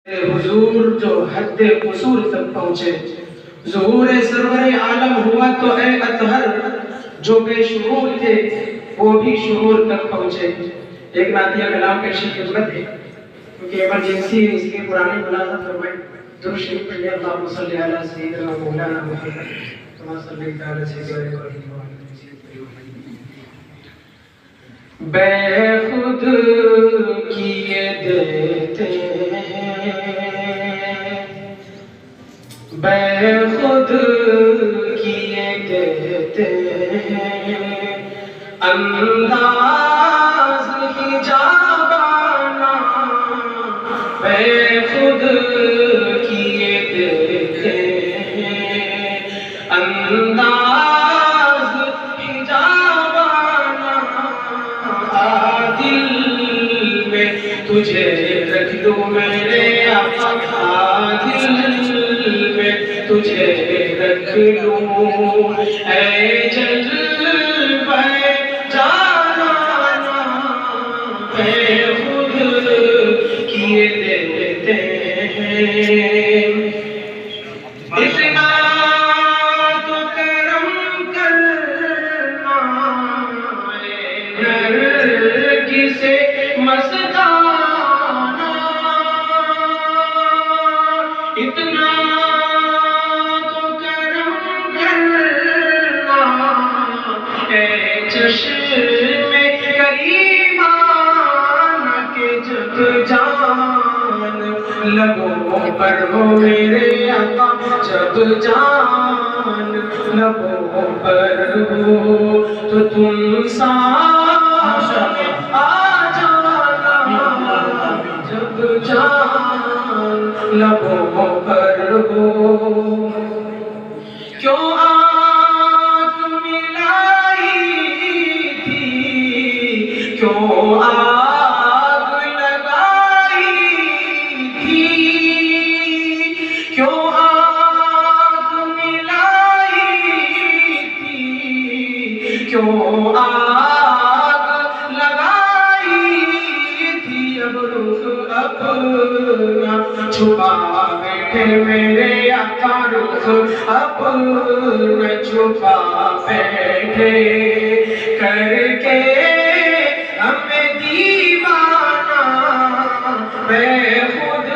حضور جو حد قصور تک پہنچے، ظہور سرور عالم ہوا تو اے اطہر جو بے شعور تھے وہ بھی شعور تک پہنچے۔ ایک نعتیہ کلام پیشی کی ضرورت ہے کیونکہ ایمرجنسی اس کے قرآن ملازم فرمائے درود شریف پڑھیے اللہم صلی علی سیدنا مولانا محمد کما صلیت علی سیدنا ابراہیم بے خود کیے دیتے ہیں، بے خود کیے دیتے ہیں، انداز حجابانہ بے خود کیے دیتے ہیں، انداز حجابانہ دل میں تجھے رکھ لوں میرے آقا، دل میں تجھے رکھ لوں اے جلوہ جانانا بے خود کیے دیتے ہیں۔ اتنا تو کرم کرنا کسے مستانہ، اتنا تو کرم کرنا اے چشم کریمانہ کہ جب جان لبوں پر ہو میرے آقا، جب جان لبوں پر ہو تو تم سامنے آ جانا، جب جان لبوں پر ہو۔ کیوں آنکھ ملائی تھی، کیوں آگ لگائی تھی، کیوں آنکھ ملائی تھی، کیوں آگ لگائی تھی، اب رخ اپنا چھپا بیٹھے میرے آقا، رخ اپنا چھپا بیٹھے کر کے ہمیں دیوانہ بے خود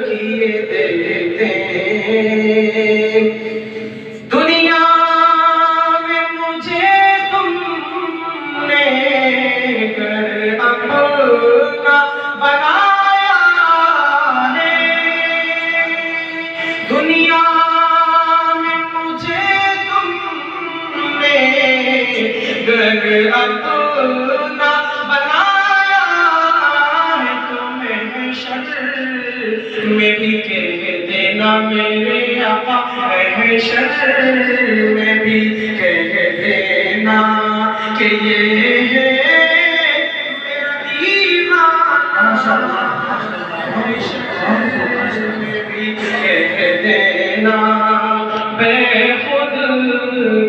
کیے دیتے ہیں۔ دنیا میں مجھے تم نے گھر اپنا بنایا ہے، دنیا میں مجھے تم نے گھر اپنا بنایا ہے، تو محشر میں بھی کہہ دینا میرے آقا، محشر میں بھی کہہ دینا کہ یہ ہے میرا دیوانہ، محشر میں بھی کہہ دینا بے خود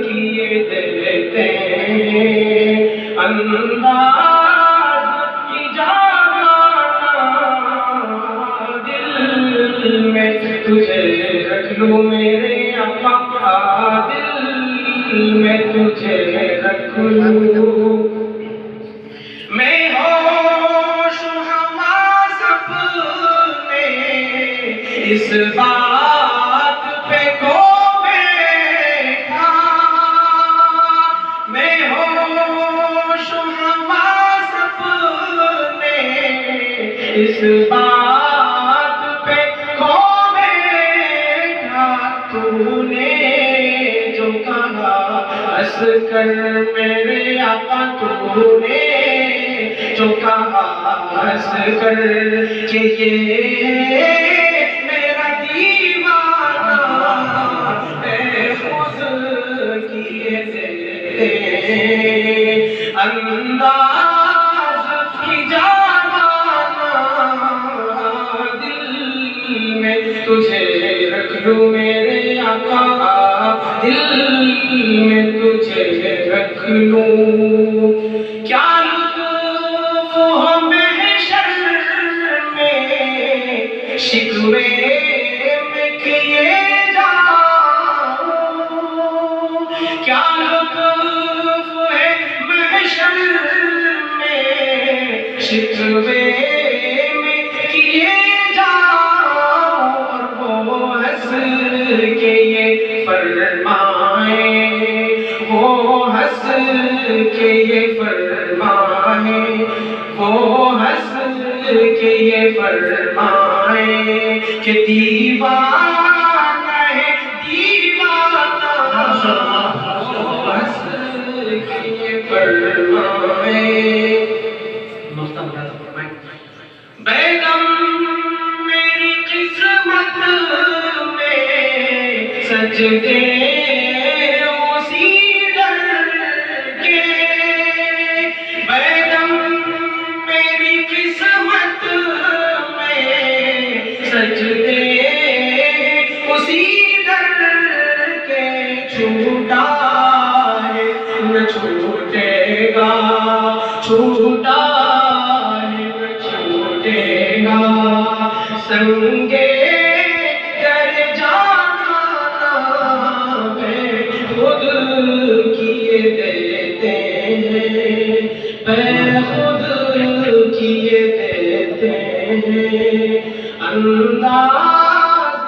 کیے دیتے ہیں، انداز حجابانہ دل میں تجھے رکھ لوں میرے آقا، دل میں تجھے رکھ لوں۔ میں ہوش و حواس اپنے اس بات پہ کھو بیٹھا، میں ہوش و حواس اپنے اس بات پہ کھو بیٹھا، تو نے جو کہا ہنس کر میرے آقا، تو نے جو کہا ہنس کر کہ یہ میرا دیوانہ بے خود کیے دیتے ہیں، انداز حجابانہ دل میں تجھے رکھ لوں میرے آقا، دل میں تجھے رکھ لوں۔ کیا لطف ہو محشر شکوے میں کیے جاؤں، کیا لطف ہے محشر میں شکوے میں کیے جاؤں، اور وہ ہنس کے یہ فرمائیں، وہ ہنس کے یہ فرمائیں، وہ ہنس کے یہ فرمائیں کہ دیوانہ ہے دیوانہ، وہ ہنس کے یہ فرمائیں۔ بیگم میری قسمت میں سجدے اسی در کے، بیگم میری قسمت میں سجدے اسی در کے، چھوٹا ہے نہ چھوٹے گا، چھوٹا ہے نہ چھوٹے گا، سنگے در جانا پہ خود کیے دیتے ہیں، پہ خود کیے دیتے ہیں، انداز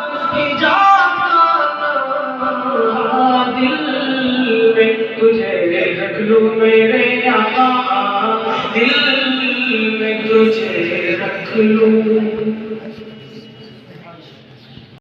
جانا دل میں تجھے رکھ لوں میرے آقا، دل میں تجھے رکھ لوں۔